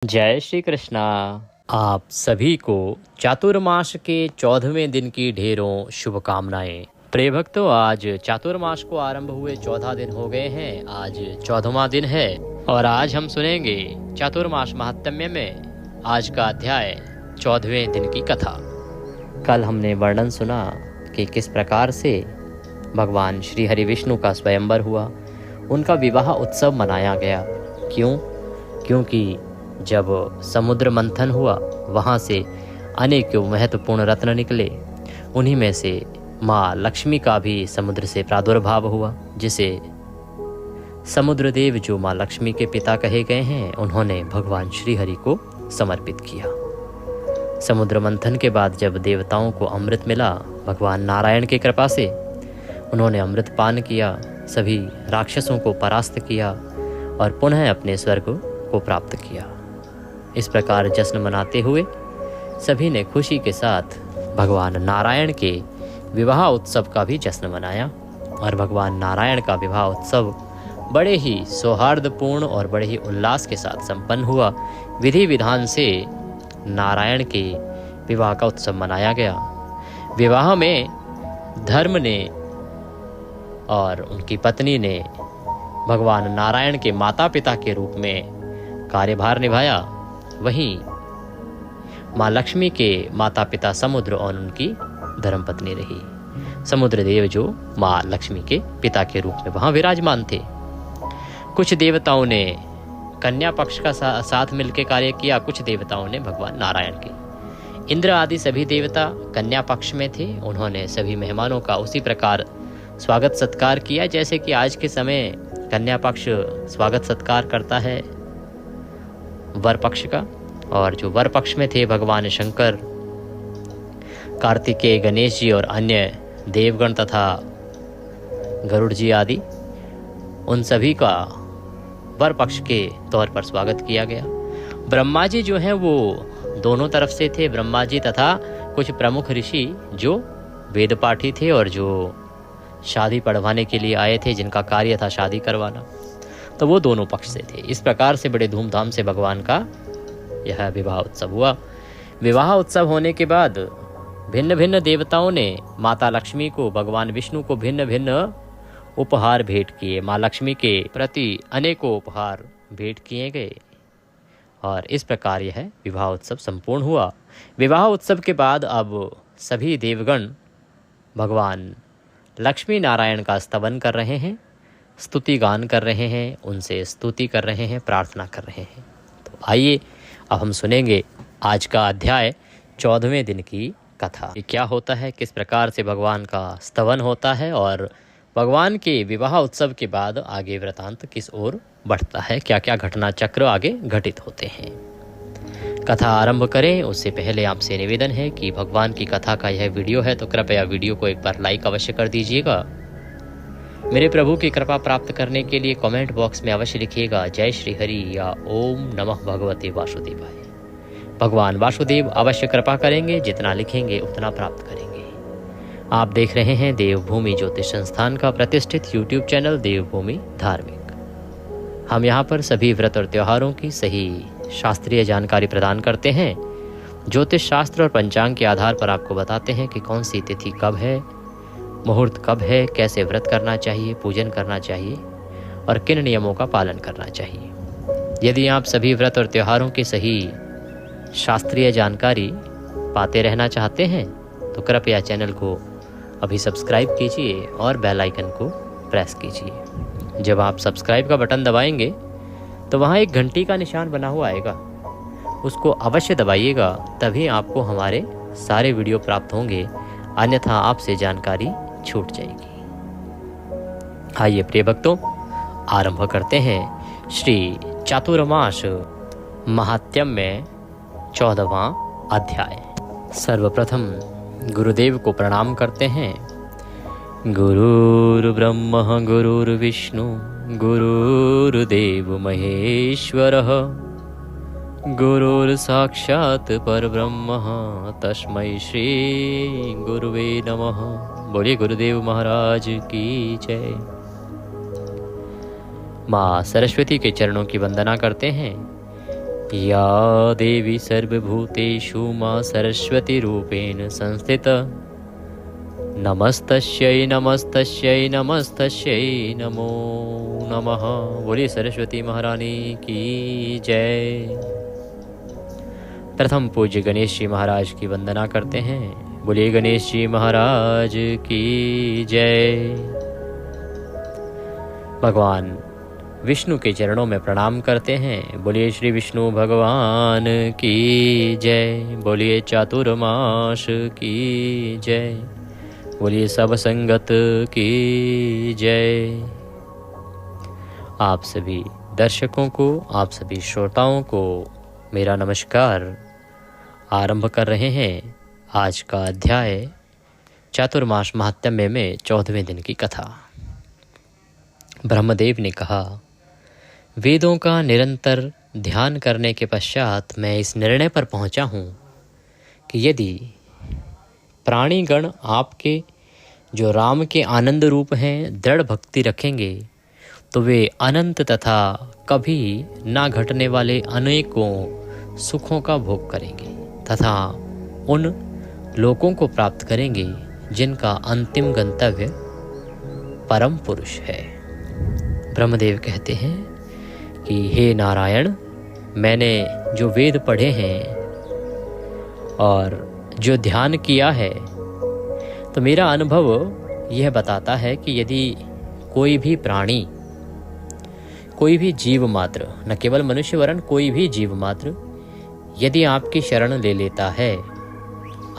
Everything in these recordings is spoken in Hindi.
जय श्री कृष्णा। आप सभी को चातुर्मास के 14वें दिन की ढेरों शुभकामनाएं। प्रिय भक्तों, आज चातुर्मास को आरंभ हुए 14 दिन हो गए हैं। आज 14वां दिन है और आज हम सुनेंगे चातुर्मास महात्म्य में आज का अध्याय 14वें दिन की कथा। कल हमने वर्णन सुना कि किस प्रकार से भगवान श्री हरि विष्णु का स्वयंवर हुआ, उनका विवाह उत्सव मनाया गया। क्योंकि जब समुद्र मंथन हुआ, वहाँ से अनेक महत्वपूर्ण रत्न निकले। उन्हीं में से माँ लक्ष्मी का भी समुद्र से प्रादुर्भाव हुआ, जिसे समुद्रदेव, जो माँ लक्ष्मी के पिता कहे गए हैं, उन्होंने भगवान श्री हरि को समर्पित किया। समुद्र मंथन के बाद जब देवताओं को अमृत मिला, भगवान नारायण की कृपा से उन्होंने अमृत पान किया, सभी राक्षसों को परास्त किया और पुनः अपने स्वर्ग को प्राप्त किया। इस प्रकार जश्न मनाते हुए सभी ने खुशी के साथ भगवान नारायण के विवाह उत्सव का भी जश्न मनाया। और भगवान नारायण का विवाह उत्सव बड़े ही सौहार्दपूर्ण और बड़े ही उल्लास के साथ संपन्न हुआ। विधि विधान से नारायण के विवाह का उत्सव मनाया गया। विवाह में धर्म ने और उनकी पत्नी ने भगवान नारायण के माता पिता के रूप में कार्यभार निभाया। वहीं माँ लक्ष्मी के माता पिता समुद्र और उनकी धर्मपत्नी रही। समुद्रदेव जो माँ लक्ष्मी के पिता के रूप में वहाँ विराजमान थे। कुछ देवताओं ने कन्या पक्ष का साथ मिलकर कार्य किया, कुछ देवताओं ने भगवान नारायण के। इंद्र आदि सभी देवता कन्या पक्ष में थे। उन्होंने सभी मेहमानों का उसी प्रकार स्वागत सत्कार किया जैसे कि आज के समय कन्या पक्ष स्वागत सत्कार करता है वर पक्ष का। और जो वर पक्ष में थे भगवान शंकर, कार्तिकेय, गणेश जी और अन्य देवगण तथा गरुड़ जी आदि, उन सभी का वर पक्ष के तौर पर स्वागत किया गया। ब्रह्मा जी जो हैं वो दोनों तरफ से थे। ब्रह्मा जी तथा कुछ प्रमुख ऋषि जो वेद पाठी थे और जो शादी पढ़वाने के लिए आए थे, जिनका कार्य था शादी करवाना, तो वो दोनों पक्ष से थे। इस प्रकार से बड़े धूमधाम से भगवान का यह विवाह उत्सव हुआ। विवाह उत्सव होने के बाद भिन्न भिन्न देवताओं ने माता लक्ष्मी को, भगवान विष्णु को भिन्न भिन्न उपहार भेंट किए। माँ लक्ष्मी के प्रति अनेकों उपहार भेंट किए गए और इस प्रकार यह विवाह उत्सव संपूर्ण हुआ। विवाह उत्सव के बाद अब सभी देवगण भगवान लक्ष्मी नारायण का स्तवन कर रहे हैं, स्तुति गान कर रहे हैं, उनसे स्तुति कर रहे हैं, प्रार्थना कर रहे हैं। तो आइए अब हम सुनेंगे आज का अध्याय 14वें दिन की कथा। ये क्या होता है, किस प्रकार से भगवान का स्तवन होता है और भगवान के विवाह उत्सव के बाद आगे वृतांत किस ओर बढ़ता है, क्या क्या घटना चक्र आगे घटित होते हैं। कथा आरंभ करें उससे पहले आपसे निवेदन है कि भगवान की कथा का यह वीडियो है तो कृपया वीडियो को एक बार लाइक अवश्य कर दीजिएगा। मेरे प्रभु की कृपा प्राप्त करने के लिए कमेंट बॉक्स में अवश्य लिखिएगा जय श्री हरि या ओम नमः भगवते वासुदेवाय। भगवान वासुदेव अवश्य कृपा करेंगे, जितना लिखेंगे उतना प्राप्त करेंगे। आप देख रहे हैं देवभूमि ज्योतिष संस्थान का प्रतिष्ठित यूट्यूब चैनल देवभूमि धार्मिक। हम यहाँ पर सभी व्रत और त्योहारों की सही शास्त्रीय जानकारी प्रदान करते हैं। ज्योतिष शास्त्र और पंचांग के आधार पर आपको बताते हैं कि कौन सी तिथि कब है, मुहूर्त कब है, कैसे व्रत करना चाहिए, पूजन करना चाहिए और किन नियमों का पालन करना चाहिए। यदि आप सभी व्रत और त्योहारों की सही शास्त्रीय जानकारी पाते रहना चाहते हैं तो कृपया चैनल को अभी सब्सक्राइब कीजिए और बेल आइकन को प्रेस कीजिए। जब आप सब्सक्राइब का बटन दबाएंगे तो वहाँ एक घंटी का निशान बना हुआ आएगा, उसको अवश्य दबाइएगा, तभी आपको हमारे सारे वीडियो प्राप्त होंगे, अन्यथा आपसे जानकारी छूट जाएगी। आइए प्रिय भक्तों, आरंभ करते हैं श्री चातुर्मास महात्म्य में 14वां अध्याय। सर्वप्रथम गुरुदेव को प्रणाम करते हैं। गुरुर्ब्रह्मा गुरुर्विष्णु गुरुर्देव महेश्वरः गुरुर्साक्षात् परब्रह्म तस्मै श्री गुरुवे नमः। बोलिए गुरुदेव महाराज की जय। माँ सरस्वती के चरणों की वंदना करते हैं। या देवी सर्वभूतेषु मां सरस्वती रूपेण संस्थिता नमस्तस्यै नमस्तस्यै नमस्तस्यै नमो नमः। बोलिए सरस्वती महारानी की जय। प्रथम पूज्य गणेश जी महाराज की वंदना करते हैं। बोलिए गणेश जी महाराज की जय। भगवान विष्णु के चरणों में प्रणाम करते हैं। बोलिए श्री विष्णु भगवान की जय। बोलिए चातुर्मास की जय। बोलिए सब संगत की जय। आप सभी दर्शकों को, आप सभी श्रोताओं को मेरा नमस्कार। आरंभ कर रहे हैं आज का अध्याय चातुर्मास महात्म्य में 14वें दिन की कथा। ब्रह्मदेव ने कहा, वेदों का निरंतर ध्यान करने के पश्चात मैं इस निर्णय पर पहुंचा हूं कि यदि प्राणीगण आपके जो राम के आनंद रूप हैं दृढ़ भक्ति रखेंगे तो वे अनंत तथा कभी ना घटने वाले अनेकों सुखों का भोग करेंगे तथा उन लोकों को प्राप्त करेंगे जिनका अंतिम गंतव्य परम पुरुष है। ब्रह्मदेव कहते हैं कि हे नारायण, मैंने जो वेद पढ़े हैं और जो ध्यान किया है तो मेरा अनुभव यह बताता है कि यदि कोई भी प्राणी, कोई भी जीव मात्र, न केवल मनुष्य वरन कोई भी जीव मात्र यदि आपकी शरण ले लेता है,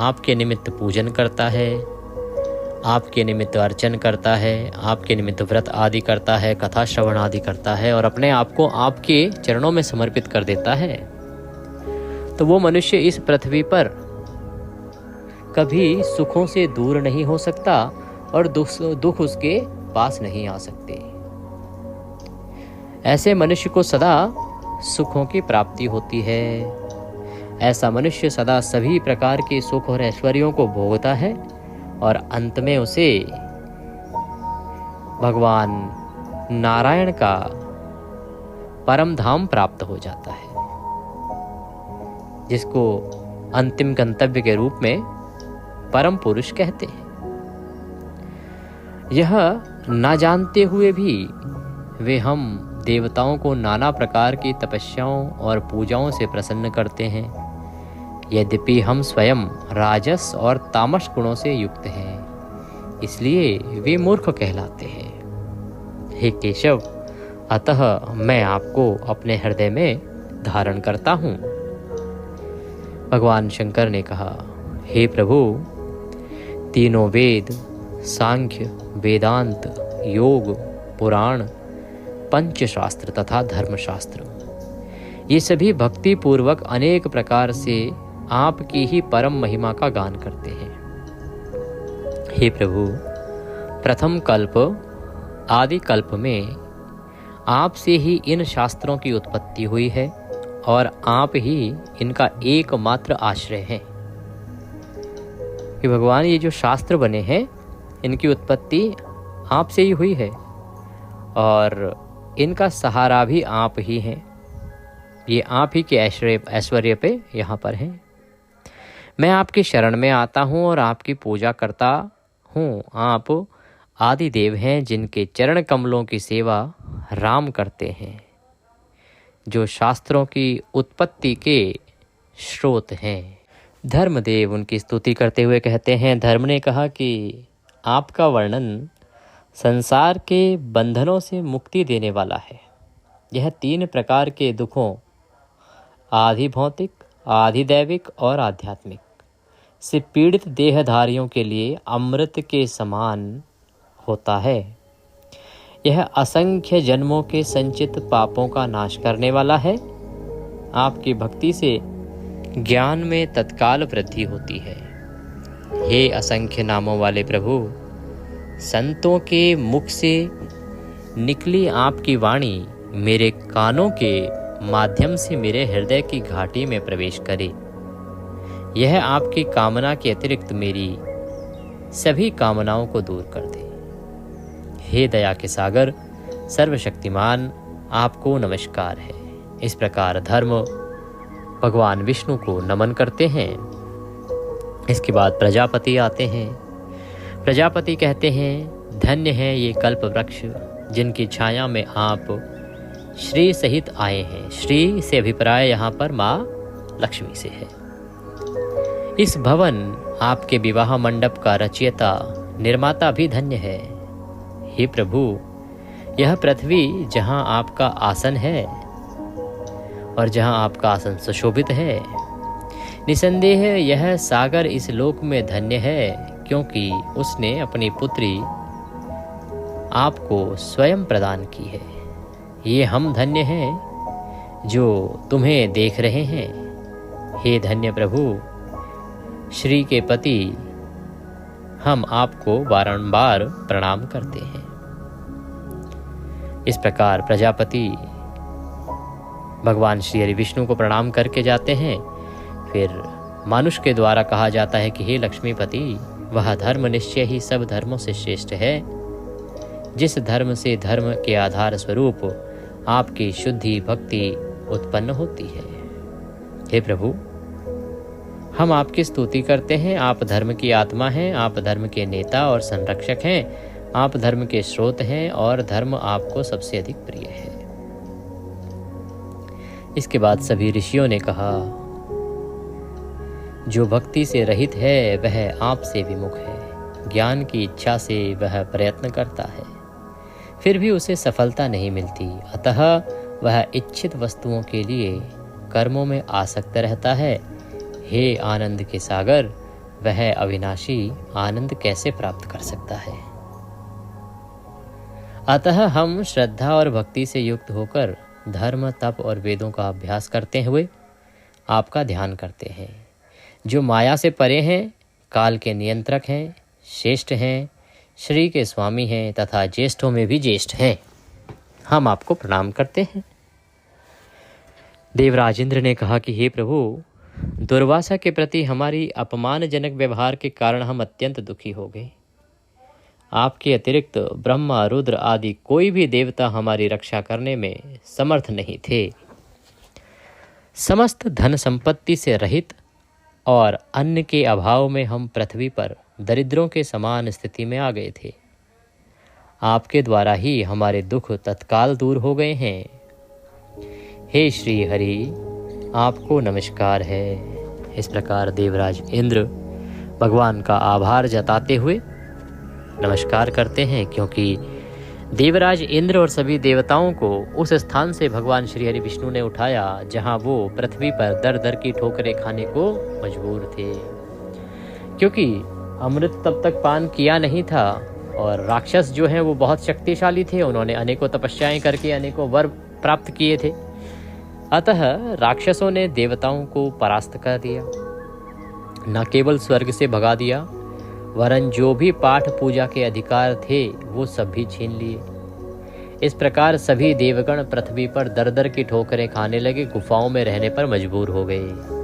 आपके निमित्त पूजन करता है, आपके निमित्त अर्चन करता है, आपके निमित्त व्रत आदि करता है, कथा श्रवण आदि करता है और अपने आप को आपके चरणों में समर्पित कर देता है, तो वो मनुष्य इस पृथ्वी पर कभी सुखों से दूर नहीं हो सकता और दुख उसके पास नहीं आ सकते। ऐसे मनुष्य को सदा सुखों की प्राप्ति होती है। ऐसा मनुष्य सदा सभी प्रकार के सुख और ऐश्वर्यों को भोगता है और अंत में उसे भगवान नारायण का परम धाम प्राप्त हो जाता है, जिसको अंतिम गंतव्य के रूप में परम पुरुष कहते हैं। यह ना जानते हुए भी वे हम देवताओं को नाना प्रकार की तपस्याओं और पूजाओं से प्रसन्न करते हैं, यद्यपि हम स्वयं राजस और तामस गुणों से युक्त हैं, इसलिए वे मूर्ख कहलाते हैं। हे केशव, अतः मैं आपको अपने हृदय में धारण करता हूँ। भगवान शंकर ने कहा, हे प्रभु, तीनों वेद, सांख्य, वेदांत, योग, पुराण, पंचशास्त्र तथा धर्मशास्त्र, ये सभी भक्ति पूर्वक अनेक प्रकार से आपकी ही परम महिमा का गान करते हैं। हे प्रभु, प्रथम कल्प आदि कल्प में आपसे ही इन शास्त्रों की उत्पत्ति हुई है और आप ही इनका एकमात्र आश्रय हैं। कि भगवान, ये जो शास्त्र बने हैं इनकी उत्पत्ति आपसे ही हुई है और इनका सहारा भी आप ही हैं। ये आप ही के ऐश्वर्य पे यहाँ पर हैं। मैं आपकी शरण में आता हूँ और आपकी पूजा करता हूँ। आप आदि देव हैं जिनके चरण कमलों की सेवा राम करते हैं, जो शास्त्रों की उत्पत्ति के स्रोत हैं। धर्मदेव उनकी स्तुति करते हुए कहते हैं, धर्म ने कहा कि आपका वर्णन संसार के बंधनों से मुक्ति देने वाला है। यह 3 प्रकार के दुखों, आधि भौतिक, आधि दैविक और आध्यात्मिक, से पीड़ित देहधारियों के लिए अमृत के समान होता है। यह असंख्य जन्मों के संचित पापों का नाश करने वाला है। आपकी भक्ति से ज्ञान में तत्काल वृद्धि होती है। हे असंख्य नामों वाले प्रभु, संतों के मुख से निकली आपकी वाणी मेरे कानों के माध्यम से मेरे हृदय की घाटी में प्रवेश करे। यह आपकी कामना के अतिरिक्त मेरी सभी कामनाओं को दूर कर दे। हे दया के सागर, सर्वशक्तिमान, आपको नमस्कार है। इस प्रकार धर्म भगवान विष्णु को नमन करते हैं। इसके बाद प्रजापति आते हैं। प्रजापति कहते हैं, धन्य है ये कल्प वृक्ष जिनकी छाया में आप श्री सहित आए हैं। श्री से अभिप्राय यहाँ पर माँ लक्ष्मी से है। इस भवन आपके विवाह मंडप का रचयिता निर्माता भी धन्य है। हे प्रभु, यह पृथ्वी जहाँ आपका आसन है और जहाँ आपका आसन सुशोभित है, निसंदेह यह सागर इस लोक में धन्य है, क्योंकि उसने अपनी पुत्री आपको स्वयं प्रदान की है। ये हम धन्य हैं जो तुम्हें देख रहे हैं। हे धन्य प्रभु, श्री के पति, हम आपको बारंबार प्रणाम करते हैं। इस प्रकार प्रजापति भगवान श्री हरि विष्णु को प्रणाम करके जाते हैं। फिर मानुष के द्वारा कहा जाता है कि हे लक्ष्मीपति, वह धर्म निश्चय ही सब धर्मों से श्रेष्ठ है, जिस धर्म से धर्म के आधार स्वरूप आपकी शुद्धि भक्ति उत्पन्न होती है। हे प्रभु, हम आपकी स्तुति करते हैं। आप धर्म की आत्मा हैं, आप धर्म के नेता और संरक्षक हैं, आप धर्म के स्रोत हैं और धर्म आपको सबसे अधिक प्रिय है। इसके बाद सभी ऋषियों ने कहा, जो भक्ति से रहित है वह आपसे विमुख है। ज्ञान की इच्छा से वह प्रयत्न करता है, फिर भी उसे सफलता नहीं मिलती। अतः वह इच्छित वस्तुओं के लिए कर्मों में आसक्त रहता है। हे आनंद के सागर, वह अविनाशी आनंद कैसे प्राप्त कर सकता है? अतः हम श्रद्धा और भक्ति से युक्त होकर धर्म, तप और वेदों का अभ्यास करते हुए आपका ध्यान करते हैं, जो माया से परे हैं, काल के नियंत्रक हैं, श्रेष्ठ हैं, श्री के स्वामी हैं तथा ज्येष्ठों में भी ज्येष्ठ हैं। हम आपको प्रणाम करते हैं। देवराज इंद्र ने कहा कि हे प्रभु, दुर्वासा के प्रति हमारी अपमानजनक व्यवहार के कारण हम अत्यंत दुखी हो गए। आपके अतिरिक्त ब्रह्मा, रुद्र आदि कोई भी देवता हमारी रक्षा करने में समर्थ नहीं थे। समस्त धन संपत्ति से रहित और अन्न के अभाव में हम पृथ्वी पर दरिद्रों के समान स्थिति में आ गए थे। आपके द्वारा ही हमारे दुख तत्काल दूर हो गए हैं। हे श्री हरि, आपको नमस्कार है। इस प्रकार देवराज इंद्र भगवान का आभार जताते हुए नमस्कार करते हैं, क्योंकि देवराज इंद्र और सभी देवताओं को उस स्थान से भगवान श्री हरि विष्णु ने उठाया जहां वो पृथ्वी पर दर दर की ठोकरें खाने को मजबूर थे, क्योंकि अमृत तब तक पान किया नहीं था और राक्षस जो हैं वो बहुत शक्तिशाली थे। उन्होंने अनेकों तपस्याएं करके अनेकों वर प्राप्त किए थे। अतः राक्षसों ने देवताओं को परास्त कर दिया। न केवल स्वर्ग से भगा दिया, वरन जो भी पाठ पूजा के अधिकार थे वो सब भी छीन लिए। इस प्रकार सभी देवगण पृथ्वी पर दर दर की ठोकरें खाने लगे, गुफाओं में रहने पर मजबूर हो गए।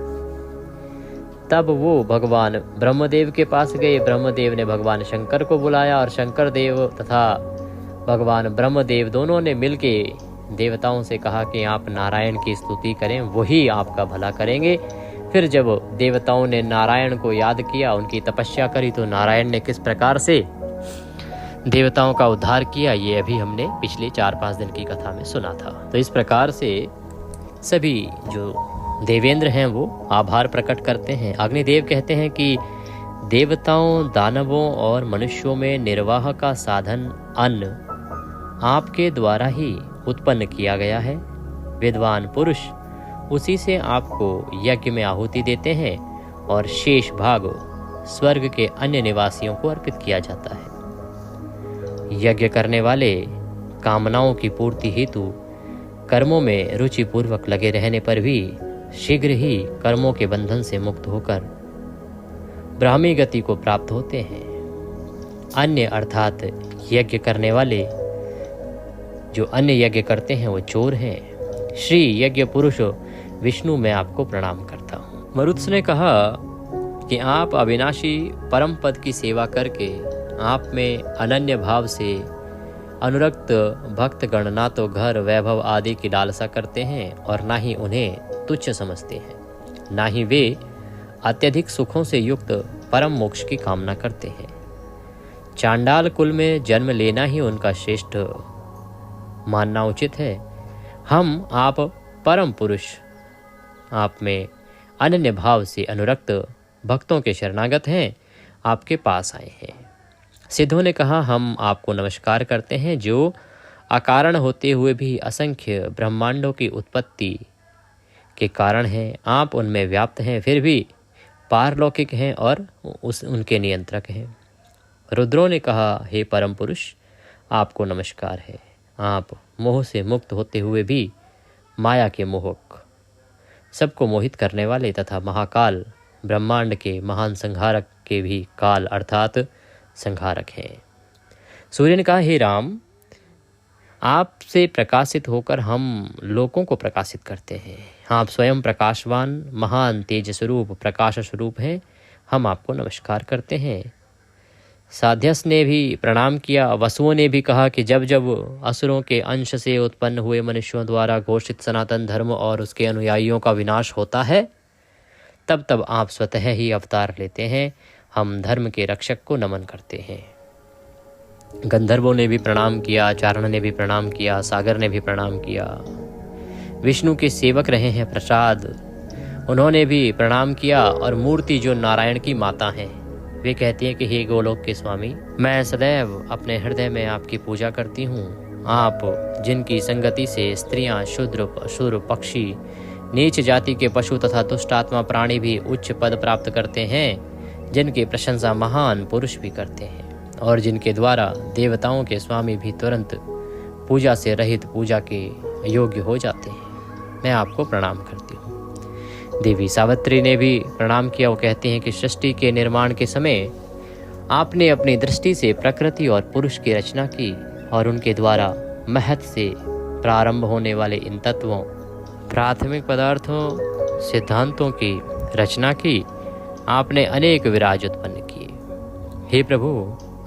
तब वो भगवान ब्रह्मदेव के पास गए। ब्रह्मदेव ने भगवान शंकर को बुलाया और शंकर देव तथा भगवान ब्रह्मदेव दोनों ने मिलके देवताओं से कहा कि आप नारायण की स्तुति करें, वही आपका भला करेंगे। फिर जब देवताओं ने नारायण को याद किया, उनकी तपस्या करी, तो नारायण ने किस प्रकार से देवताओं का उद्धार किया, ये अभी हमने पिछले 4-5 दिन की कथा में सुना था। तो इस प्रकार से सभी जो देवेंद्र हैं वो आभार प्रकट करते हैं। अग्निदेव कहते हैं कि देवताओं, दानवों और मनुष्यों में निर्वाह का साधन अन्न आपके द्वारा ही उत्पन्न किया गया है। विद्वान पुरुष उसी से आपको यज्ञ में आहुति देते हैं और शेष भाग स्वर्ग के अन्य निवासियों को अर्पित किया जाता है। यज्ञ करने वाले कामनाओं की पूर्ति हेतु कर्मों में रुचिपूर्वक लगे रहने पर भी शीघ्र ही कर्मों के बंधन से मुक्त होकर ब्राह्मी गति को प्राप्त होते हैं। अन्य अर्थात यज्ञ करने वाले जो अन्य यज्ञ करते हैं वो चोर हैं। श्री यज्ञ पुरुष विष्णु, मैं आपको प्रणाम करता हूँ। मरुत्स ने कहा कि आप अविनाशी परम पद की सेवा करके आप में अनन्य भाव से अनुरक्त भक्तगण ना तो घर, वैभव आदि की लालसा करते हैं और ना ही उन्हें तुच्छ समझते हैं। ना ही वे अत्यधिक सुखों से युक्त परम मोक्ष की कामना करते हैं। चांडाल कुल में जन्म लेना ही उनका श्रेष्ठ मानना उचित है। हम आप परम पुरुष, आप में अनन्य भाव से अनुरक्त भक्तों के शरणागत हैं, आपके पास आए हैं। सिद्धों ने कहा, हम आपको नमस्कार करते हैं, जो अकारण होते हुए भी असंख्य ब्रह्मांडों की उत्पत्ति के कारण हैं। आप उनमें व्याप्त हैं, फिर भी पारलौकिक हैं और उनके नियंत्रक हैं। रुद्रों ने कहा, हे परम पुरुष, आपको नमस्कार है। आप मोह से मुक्त होते हुए भी माया के मोहक, सबको मोहित करने वाले तथा महाकाल ब्रह्मांड के महान संहारक के भी काल अर्थात संहारक हैं। सूर्य ने कहा, हे राम, आपसे प्रकाशित होकर हम लोगों को प्रकाशित करते हैं। आप स्वयं प्रकाशवान महान तेज स्वरूप प्रकाश स्वरूप हैं। हम आपको नमस्कार करते हैं। साध्यस ने भी प्रणाम किया। वसुओं ने भी कहा कि जब जब असुरों के अंश से उत्पन्न हुए मनुष्यों द्वारा घोषित सनातन धर्म और उसके अनुयायियों का विनाश होता है, तब तब आप स्वतः ही अवतार लेते हैं। हम धर्म के रक्षक को नमन करते हैं। गंधर्वों ने भी प्रणाम किया, चारण ने भी प्रणाम किया, सागर ने भी प्रणाम किया। विष्णु के सेवक रहे हैं प्रसाद, उन्होंने भी प्रणाम किया। और मूर्ति जो नारायण की माता हैं, वे कहती हैं कि हे गोलोक के स्वामी, मैं सदैव अपने हृदय में आपकी पूजा करती हूँ। आप जिनकी संगति से स्त्रियां, शूद्र, असुर, पक्षी, नीच जाति के पशु तथा दुष्ट आत्मा प्राणी भी उच्च पद प्राप्त करते हैं, जिनकी प्रशंसा महान पुरुष भी करते हैं और जिनके द्वारा देवताओं के स्वामी भी तुरंत पूजा से रहित पूजा के योग्य हो जाते हैं, मैं आपको प्रणाम करती हूँ। देवी सावित्री ने भी प्रणाम किया। वो कहती हैं कि सृष्टि के निर्माण के समय आपने अपनी दृष्टि से प्रकृति और पुरुष की रचना की और उनके द्वारा महत से प्रारंभ होने वाले इन तत्वों, प्राथमिक पदार्थों, सिद्धांतों की रचना की। आपने अनेक विराज उत्पन्न किए। हे प्रभु,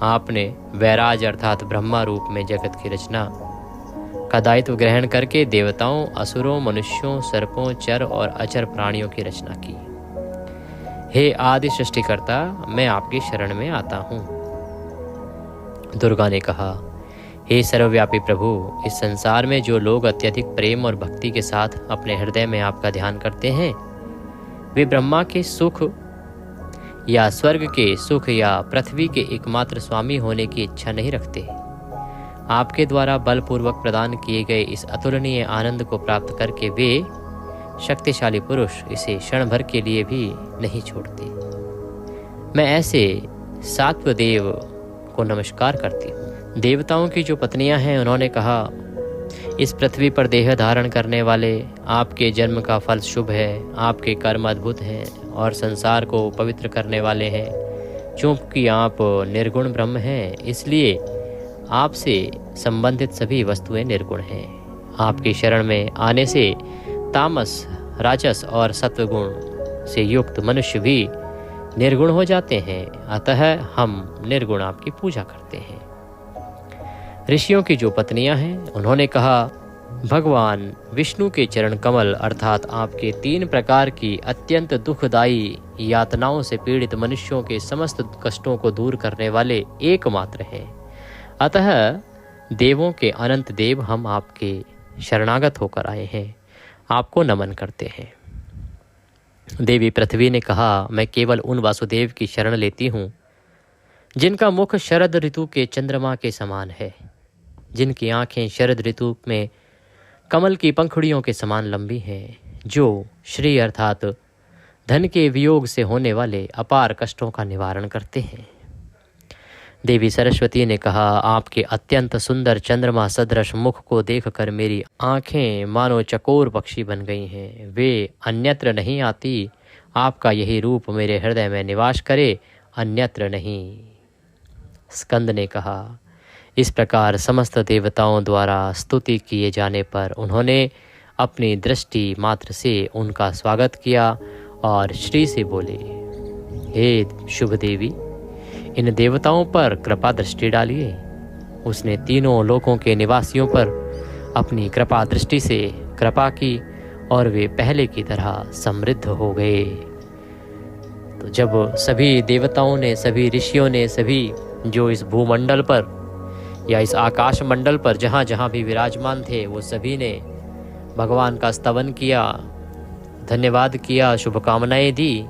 आपने वैराज अर्थात ब्रह्मा रूप में जगत की रचना का दायित्व ग्रहण करके देवताओं, असुरों, मनुष्यों, सर्पों, चर और अचर प्राणियों की रचना की। हे आदि सृष्टिकर्ता, मैं आपकी शरण में आता हूँ। दुर्गा ने कहा, हे सर्वव्यापी प्रभु, इस संसार में जो लोग अत्यधिक प्रेम और भक्ति के साथ अपने हृदय में आपका ध्यान करते हैं, वे ब्रह्मा के सुख या स्वर्ग के सुख या पृथ्वी के एकमात्र स्वामी होने की इच्छा नहीं रखते। आपके द्वारा बलपूर्वक प्रदान किए गए इस अतुलनीय आनंद को प्राप्त करके वे शक्तिशाली पुरुष इसे क्षण भर के लिए भी नहीं छोड़ते। मैं ऐसे सात्वदेव को नमस्कार करती हूँ। देवताओं की जो पत्नियां हैं, उन्होंने कहा, इस पृथ्वी पर देह धारण करने वाले आपके जन्म का फल शुभ है। आपके कर्म अद्भुत हैं और संसार को पवित्र करने वाले हैं। चूंकि आप निर्गुण ब्रह्म हैं, इसलिए आपसे संबंधित सभी वस्तुएं निर्गुण हैं। आपकी शरण में आने से तामस, राजस और सत्वगुण से युक्त मनुष्य भी निर्गुण हो जाते हैं। अतः हम निर्गुण आपकी पूजा करते हैं। ऋषियों की जो पत्नियां हैं, उन्होंने कहा, भगवान विष्णु के चरण कमल अर्थात आपके 3 प्रकार की अत्यंत दुखदायी यातनाओं से पीड़ित मनुष्यों के समस्त कष्टों को दूर करने वाले एकमात्र हैं। अतः देवों के अनंत देव, हम आपके शरणागत होकर आए हैं, आपको नमन करते हैं। देवी पृथ्वी ने कहा, मैं केवल उन वासुदेव की शरण लेती हूँ जिनका मुख शरद ऋतु के चंद्रमा के समान है, जिनकी आंखें शरद ऋतु में कमल की पंखुड़ियों के समान लंबी हैं, जो श्री अर्थात धन के वियोग से होने वाले अपार कष्टों का निवारण करते हैं। देवी सरस्वती ने कहा, आपके अत्यंत सुंदर चंद्रमा सदृश मुख को देखकर मेरी आंखें मानो चकोर पक्षी बन गई हैं। वे अन्यत्र नहीं आती। आपका यही रूप मेरे हृदय में निवास करे, अन्यत्र नहीं। स्कंद ने कहा, इस प्रकार समस्त देवताओं द्वारा स्तुति किए जाने पर उन्होंने अपनी दृष्टि मात्र से उनका स्वागत किया और श्री से बोले, हे शुभ देवी, इन देवताओं पर कृपा दृष्टि डालिए। उसने तीनों लोकों के निवासियों पर अपनी कृपा दृष्टि से कृपा की और वे पहले की तरह समृद्ध हो गए। तो जब सभी देवताओं ने, सभी ऋषियों ने, सभी जो इस भूमंडल पर या इस आकाश मंडल पर जहाँ जहाँ भी विराजमान थे, वो सभी ने भगवान का स्तवन किया, धन्यवाद किया, शुभकामनाएं दी,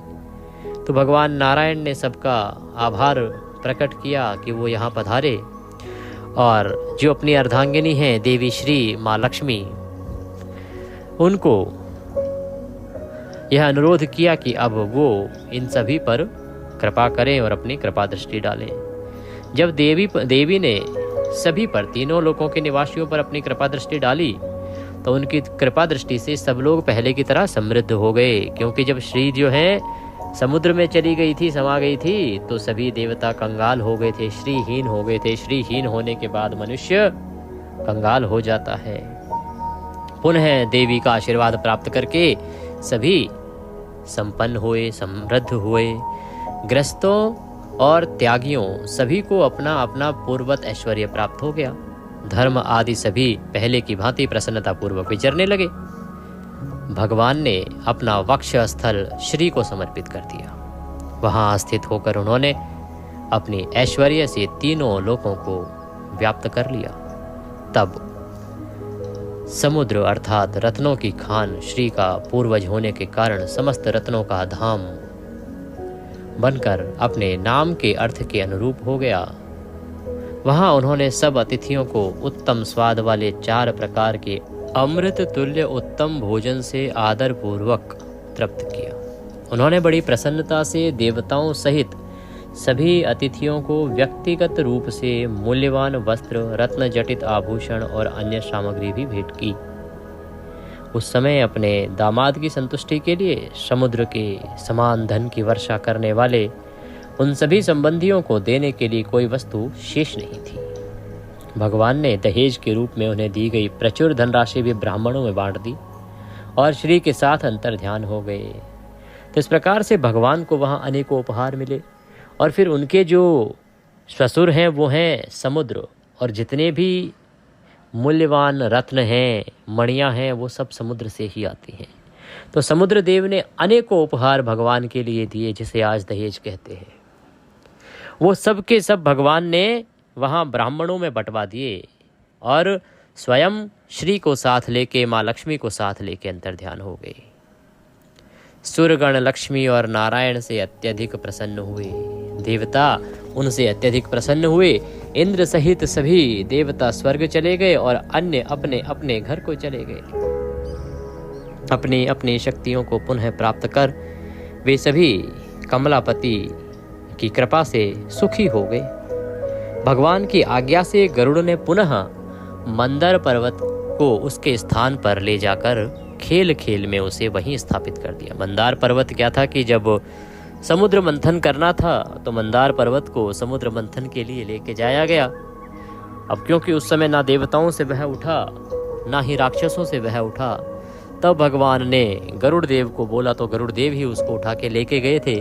तो भगवान नारायण ने सबका आभार प्रकट किया कि वो यहाँ पधारे और जो अपनी अर्धांगिनी हैं देवी श्री माँ लक्ष्मी, उनको यह अनुरोध किया कि अब वो इन सभी पर कृपा करें और अपनी कृपा दृष्टि डालें। जब देवी ने सभी पर, तीनों लोकों के निवासियों पर अपनी कृपा दृष्टि डाली, तो उनकी कृपा दृष्टि से सब लोग पहले की तरह समृद्ध हो गए। क्योंकि जब श्री जो है समुद्र में चली गई थी, समा गई थी, तो सभी देवता कंगाल हो गए थे, श्रीहीन हो गए थे। श्रीहीन होने के बाद मनुष्य कंगाल हो जाता है। पुनः देवी का आशीर्वाद प्राप्त करके सभी संपन्न हुए, समृद्ध हुए। ग्रस्तों और त्यागियों सभी को अपना अपना पूर्ववत ऐश्वर्य प्राप्त हो गया। धर्म आदि सभी पहले की भांति प्रसन्नता पूर्वक विचरने लगे। भगवान ने अपना वक्ष स्थल श्री को समर्पित कर दिया। वहां स्थित होकर उन्होंने अपनी ऐश्वर्य से तीनों लोकों को व्याप्त कर लिया। तब समुद्र अर्थात रत्नों की खान श्री का पूर्वज होने के कारण समस्त रत्नों का धाम बनकर अपने नाम के अर्थ के अनुरूप हो गया। वहां उन्होंने सब अतिथियों को उत्तम स्वाद वाले 4 प्रकार के अमृत तुल्य उत्तम भोजन से आदर पूर्वक तृप्त किया। उन्होंने बड़ी प्रसन्नता से देवताओं सहित सभी अतिथियों को व्यक्तिगत रूप से मूल्यवान वस्त्र, रत्न जटित आभूषण और अन्य सामग्री भी भेंट की। उस समय अपने दामाद की संतुष्टि के लिए समुद्र के समान धन की वर्षा करने वाले उन सभी संबंधियों को देने के लिए कोई वस्तु शेष नहीं थी। भगवान ने दहेज के रूप में उन्हें दी गई प्रचुर धनराशि भी ब्राह्मणों में बांट दी और श्री के साथ अंतर ध्यान हो गए। तो इस प्रकार से भगवान को वहाँ अनेकों उपहार मिले। और फिर उनके जो ससुर हैं वो हैं समुद्र, और जितने भी मूल्यवान रत्न हैं, मणियाँ हैं, वो सब समुद्र से ही आती हैं। तो समुद्र देव ने अनेकों उपहार भगवान के लिए दिए, जिसे आज दहेज कहते हैं। वो सब के सब भगवान ने वहाँ ब्राह्मणों में बंटवा दिए और स्वयं श्री को साथ लेके, माँ लक्ष्मी को साथ लेके अंतर ध्यान हो गए। सुरगण लक्ष्मी और नारायण से अत्यधिक प्रसन्न हुए। देवता उनसे अत्यधिक प्रसन्न हुए। इंद्र सहित सभी देवता स्वर्ग चले गए और अन्य अपने अपने घर को चले गए। अपनी अपनी शक्तियों को पुनः प्राप्त कर वे सभी कमलापति की कृपा से सुखी हो गए। भगवान की आज्ञा से गरुड़ ने पुनः मंदर पर्वत को उसके स्थान पर ले जाकर खेल खेल में उसे वहीं स्थापित कर दिया। मंदार पर्वत क्या था कि जब समुद्र मंथन करना था तो मंदार पर्वत को समुद्र मंथन के लिए लेके जाया गया। अब क्योंकि उस समय ना देवताओं से वह उठा ना ही राक्षसों से वह उठा, तब भगवान ने गरुड़ देव को बोला तो गरुड़ देव ही उसको उठा के लेके गए थे।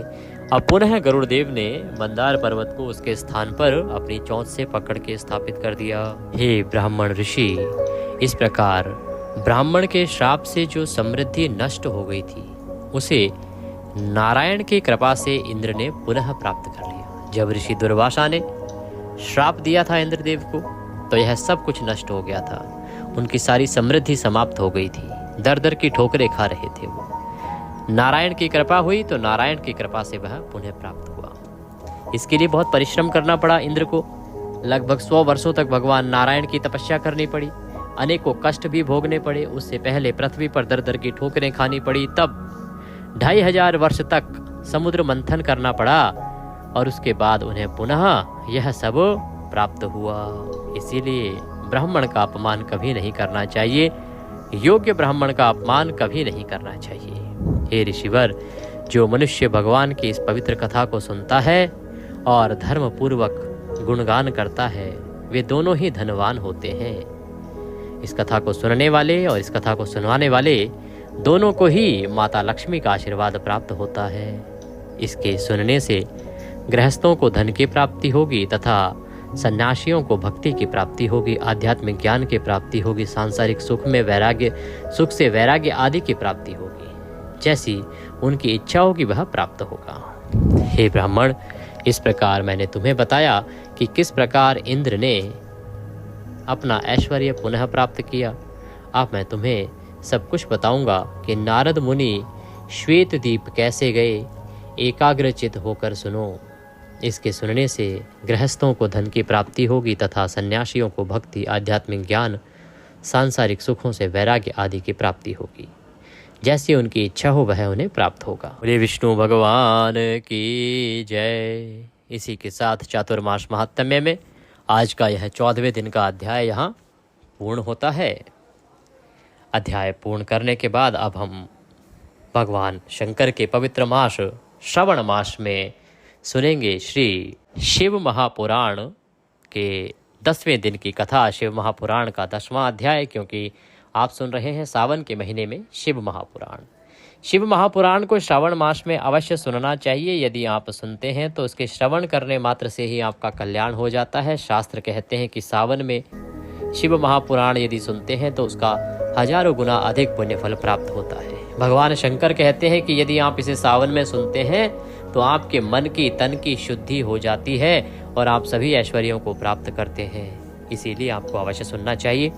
अब पुनः गरुड़ देव ने मंदार पर्वत को उसके स्थान पर अपनी चोंच से पकड़ के स्थापित कर दिया। हे ब्राह्मण ऋषि, इस प्रकार ब्राह्मण के श्राप से जो समृद्धि नष्ट हो गई थी उसे नारायण की कृपा से इंद्र ने पुनः प्राप्त कर लिया। जब ऋषि दुर्वासा ने श्राप दिया था इंद्रदेव को तो यह सब कुछ नष्ट हो गया था। उनकी सारी समृद्धि समाप्त हो गई थी। दर दर की ठोकरें खा रहे थे वो। नारायण की कृपा हुई तो नारायण की कृपा से वह पुनः प्राप्त हुआ। इसके लिए बहुत परिश्रम करना पड़ा इंद्र को। लगभग 100 वर्षों तक भगवान नारायण की तपस्या करनी पड़ी। अनेकों कष्ट भी भोगने पड़े। उससे पहले पृथ्वी पर दर दर की ठोकरें खानी पड़ी। तब 2500 वर्ष तक समुद्र मंथन करना पड़ा और उसके बाद उन्हें पुनः यह सब प्राप्त हुआ। इसीलिए ब्राह्मण का अपमान कभी नहीं करना चाहिए। योग्य ब्राह्मण का अपमान कभी नहीं करना चाहिए। हे ऋषिवर, जो मनुष्य भगवान की इस पवित्र कथा को सुनता है और धर्म पूर्वक गुणगान करता है, वे दोनों ही धनवान होते हैं। इस कथा को सुनने वाले और इस कथा को सुनवाने वाले दोनों को ही माता लक्ष्मी का आशीर्वाद प्राप्त होता है। इसके सुनने से गृहस्थों को धन की प्राप्ति होगी तथा सन्यासियों को भक्ति की प्राप्ति होगी, आध्यात्मिक ज्ञान की प्राप्ति होगी, सांसारिक सुख से वैराग्य आदि की प्राप्ति होगी। जैसी उनकी इच्छा होगी वह प्राप्त होगा। हे ब्राह्मण, इस प्रकार मैंने तुम्हें बताया कि किस प्रकार इंद्र ने अपना ऐश्वर्य पुनः प्राप्त किया। अब मैं तुम्हें सब कुछ बताऊंगा कि नारद मुनि श्वेत द्वीप कैसे गए। एकाग्रचित होकर सुनो। इसके सुनने से गृहस्थों को धन की प्राप्ति होगी तथा सन्यासियों को भक्ति, आध्यात्मिक ज्ञान, सांसारिक सुखों से वैराग्य आदि की प्राप्ति होगी। जैसी उनकी इच्छा हो वह उन्हें प्राप्त होगा। बोले विष्णु भगवान की जय। इसी के साथ चातुर्मास महात्म्य में आज का यह 14वें दिन का अध्याय यहाँ पूर्ण होता है। अध्याय पूर्ण करने के बाद अब हम भगवान शंकर के पवित्र मास श्रवण मास में सुनेंगे श्री शिव महापुराण के 10वें दिन की कथा। शिव महापुराण का 10वां अध्याय, क्योंकि आप सुन रहे हैं सावन के महीने में शिव महापुराण। शिव महापुराण को श्रवण मास में अवश्य सुनना चाहिए। यदि आप सुनते हैं तो उसके श्रवण करने मात्र से ही आपका कल्याण हो जाता है। शास्त्र कहते हैं कि सावन में शिव महापुराण यदि सुनते हैं तो उसका हजारों गुना अधिक पुण्य फल प्राप्त होता है। भगवान शंकर कहते हैं कि यदि आप इसे सावन में सुनते हैं तो आपके मन की, तन की शुद्धि हो जाती है और आप सभी ऐश्वर्यों को प्राप्त करते हैं। इसीलिए आपको अवश्य सुनना चाहिए।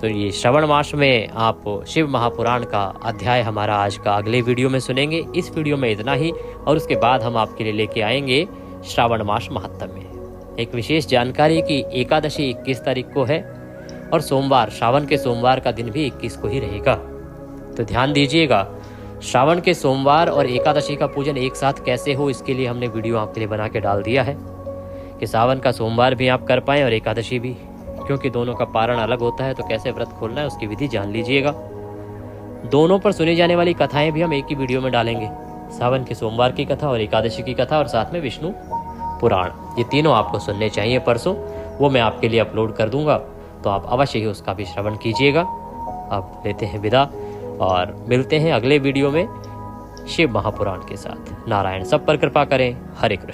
तो ये श्रवण मास में आप शिव महापुराण का अध्याय हमारा आज का अगले वीडियो में सुनेंगे। इस वीडियो में इतना ही, और उसके बाद हम आपके लिए लेके आएंगे श्रावण मास महात्म्य में एक विशेष जानकारी कि एकादशी 21 तारीख को है और सोमवार, श्रावण के सोमवार का दिन भी 21 को ही रहेगा। तो ध्यान दीजिएगा, श्रावण के सोमवार और एकादशी का पूजन एक साथ कैसे हो, इसके लिए हमने वीडियो आपके लिए बना के डाल दिया है कि सावन का सोमवार भी आप कर पाएँ और एकादशी भी, क्योंकि दोनों का पारण अलग होता है। तो कैसे व्रत खोलना है उसकी विधि जान लीजिएगा। दोनों पर सुनी जाने वाली कथाएं भी हम एक ही वीडियो में डालेंगे, सावन के सोमवार की कथा और एकादशी की कथा और साथ में विष्णु पुराण। ये तीनों आपको सुनने चाहिए परसों, वो मैं आपके लिए अपलोड कर दूंगा, तो आप अवश्य ही उसका भी श्रवण कीजिएगा। अब लेते हैं विदा और मिलते हैं अगले वीडियो में शिव महापुराण के साथ। नारायण सब पर कृपा करें। हरे कृष्ण।